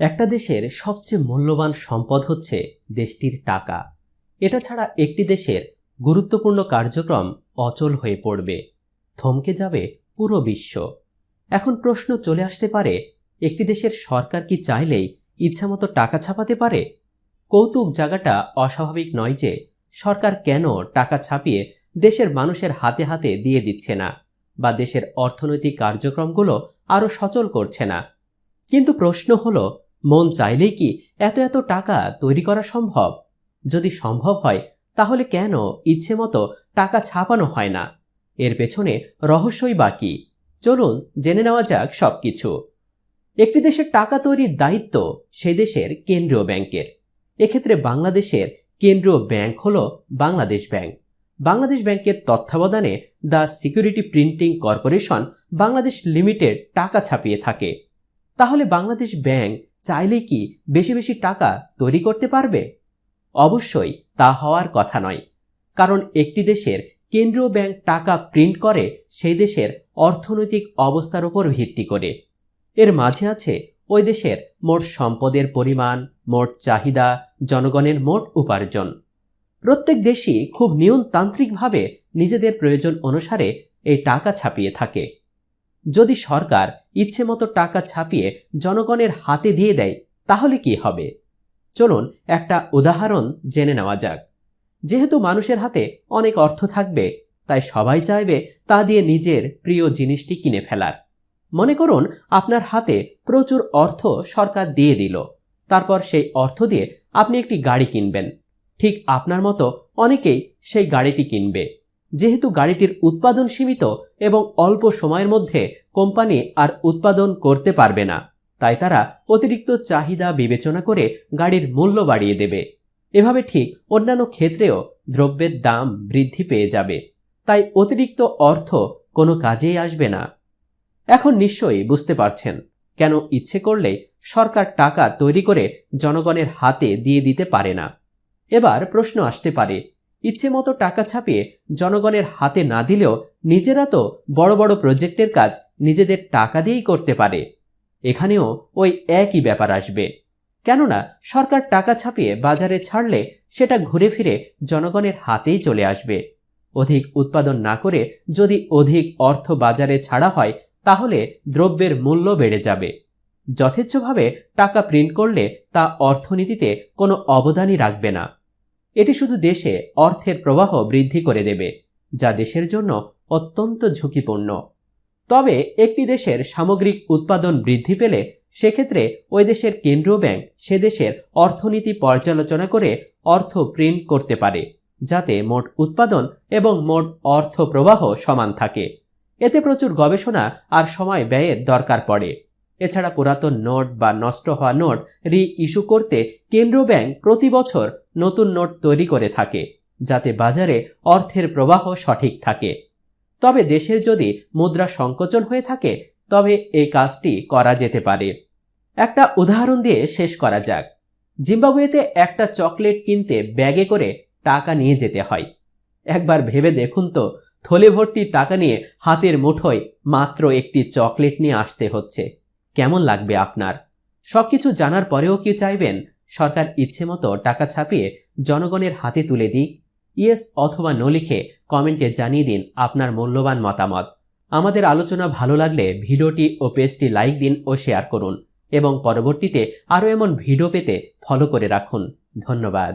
একটা দেশের সবচেয়ে মূল্যবান সম্পদ হচ্ছে দেশটির টাকা। এটা ছাড়া একটি দেশের গুরুত্বপূর্ণ কার্যক্রম অচল হয়ে পড়বে, থমকে যাবে পুরো বিশ্ব। এখন প্রশ্ন চলে আসতে পারে, একটি দেশের সরকার কি চাইলেই ইচ্ছামতো টাকা ছাপাতে পারে? কৌতুক জায়গাটা অস্বাভাবিক নয় যে সরকার কেন টাকা ছাপিয়ে দেশের মানুষের হাতে হাতে দিয়ে দিচ্ছে না, বা দেশের অর্থনৈতিক কার্যক্রমগুলো আরও সচল করছে না। কিন্তু প্রশ্ন হলো, মন চাইলেই কি এত এত টাকা তৈরি করা সম্ভব? যদি সম্ভব হয় তাহলে কেন ইচ্ছে মতো টাকা ছাপানো হয় না? এর পেছনে রহস্যই বা কি? চলুন জেনে নেওয়া যাক সবকিছু। একটি দেশের টাকা তৈরির দায়িত্ব সেই দেশের কেন্দ্রীয় ব্যাংকের। এক্ষেত্রে বাংলাদেশের কেন্দ্রীয় ব্যাংক হল বাংলাদেশ ব্যাংক। বাংলাদেশ ব্যাংকের তত্ত্বাবধানে the security printing corporation Bangladesh limited টাকা ছাপিয়ে থাকে। তাহলে বাংলাদেশ ব্যাংক চাইলে কি বেশি বেশি টাকা তৈরি করতে পারবে? অবশ্যই তা হওয়ার কথা নয়, কারণ একটি দেশের কেন্দ্রীয় ব্যাংক টাকা প্রিন্ট করে সেই দেশের অর্থনৈতিক অবস্থার উপর ভিত্তি করে। এর মাঝে আছে ওই দেশের মোট সম্পদের পরিমাণ, মোট চাহিদা, জনগণের মোট উপার্জন। প্রত্যেক দেশই খুব নিয়মতান্ত্রিকভাবে নিজেদের প্রয়োজন অনুসারে এই টাকা ছাপিয়ে থাকে। যদি সরকার ইচ্ছে মতো টাকা ছাপিয়ে জনগণের হাতে দিয়ে দেয় তাহলে কি হবে? চলুন একটা উদাহরণ জেনে নেওয়া যাক। যেহেতু মানুষের হাতে অনেক অর্থ থাকবে, তাই সবাই চাইবে তা দিয়ে নিজের প্রিয় জিনিসটি কিনে ফেলার। মনে করুন আপনার হাতে প্রচুর অর্থ সরকার দিয়ে দিল, তারপর সেই অর্থ দিয়ে আপনি একটি গাড়ি কিনবেন। ঠিক আপনার মতো অনেকেই সেই গাড়িটি কিনবে। যেহেতু গাড়িটির উৎপাদন সীমিত এবং অল্প সময়ের মধ্যে কোম্পানি আর উৎপাদন করতে পারবে না, তাই তারা অতিরিক্ত চাহিদা বিবেচনা করে গাড়ির মূল্য বাড়িয়ে দেবে। এভাবে ঠিক অন্যান্য ক্ষেত্রেও দ্রব্যের দাম বৃদ্ধি পেয়ে যাবে, তাই অতিরিক্ত অর্থ কোনো কাজেই আসবে না। এখন নিশ্চয়ই বুঝতে পারছেন কেন ইচ্ছে করলে সরকার টাকা তৈরি করে জনগণের হাতে দিয়ে দিতে পারে না। এবার প্রশ্ন আসতে পারে, ইচ্ছে মতো টাকা ছাপিয়ে জনগণের হাতে না দিলেও নিজেরা তো বড় বড় প্রজেক্টের কাজ নিজেদের টাকা দিয়েই করতে পারে। এখানেও ওই একই ব্যাপার আসবে, কেননা সরকার টাকা ছাপিয়ে বাজারে ছাড়লে সেটা ঘুরে ফিরে জনগণের হাতেই চলে আসবে। অধিক উৎপাদন না করে যদি অধিক অর্থ বাজারে ছাড়া হয় তাহলে দ্রব্যের মূল্য বেড়ে যাবে। যথেচ্ছভাবে টাকা প্রিন্ট করলে তা অর্থনীতিতে কোনো অবদানই রাখবে না। এটি শুধু দেশে অর্থের প্রবাহ বৃদ্ধি করে দেবে, যা দেশের জন্য অত্যন্ত ঝুঁকিপূর্ণ। তবে একটি দেশের সামগ্রিক উৎপাদন বৃদ্ধি পেলে সেক্ষেত্রে ওই দেশের কেন্দ্রীয় ব্যাংক সে দেশের অর্থনীতি পর্যালোচনা করে অর্থ প্রিন্ট করতে পারে, যাতে মোট উৎপাদন এবং মোট অর্থ প্রবাহ সমান থাকে। এতে প্রচুর গবেষণা আর সময় ব্যয়ের দরকার পড়ে। এছাড়া পুরাতন নোট বা নষ্ট হওয়া নোট রি-ইস্যু করতে কেন্দ্রীয় ব্যাংক প্রতি বছর নতুন নোট তৈরি করে থাকে, যাতে বাজারে অর্থের প্রবাহ সঠিক থাকে। তবে দেশের যদি মুদ্রা সংকোচন হয়ে থাকে তবে এই কাজটি করা যেতে পারে। একটা উদাহরণ দিয়ে শেষ করা যাক। জিম্বাবুয়েতে একটা চকলেট কিনতে ব্যাগে করে টাকা নিয়ে যেতে হয়। একবার ভেবে দেখুন তো, থলে ভর্তি টাকা নিয়ে হাতের মুঠোয় মাত্র একটি চকলেট নিয়ে আসতে হচ্ছে। কেমন লাগবে আপনার? সবকিছু জানার পরেও কি চাইবেন সরকার ইচ্ছে মতো টাকা ছাপিয়ে জনগণের হাতে তুলে দিক? ইয়েস অথবা নো লিখে কমেন্টে জানিয়ে দিন আপনার মূল্যবান মতামত। আমাদের আলোচনা ভালো লাগলে ভিডিওটি ও পেজটি লাইক দিন ও শেয়ার করুন, এবং পরবর্তীতে আরও এমন ভিডিও পেতে ফলো করে রাখুন। ধন্যবাদ।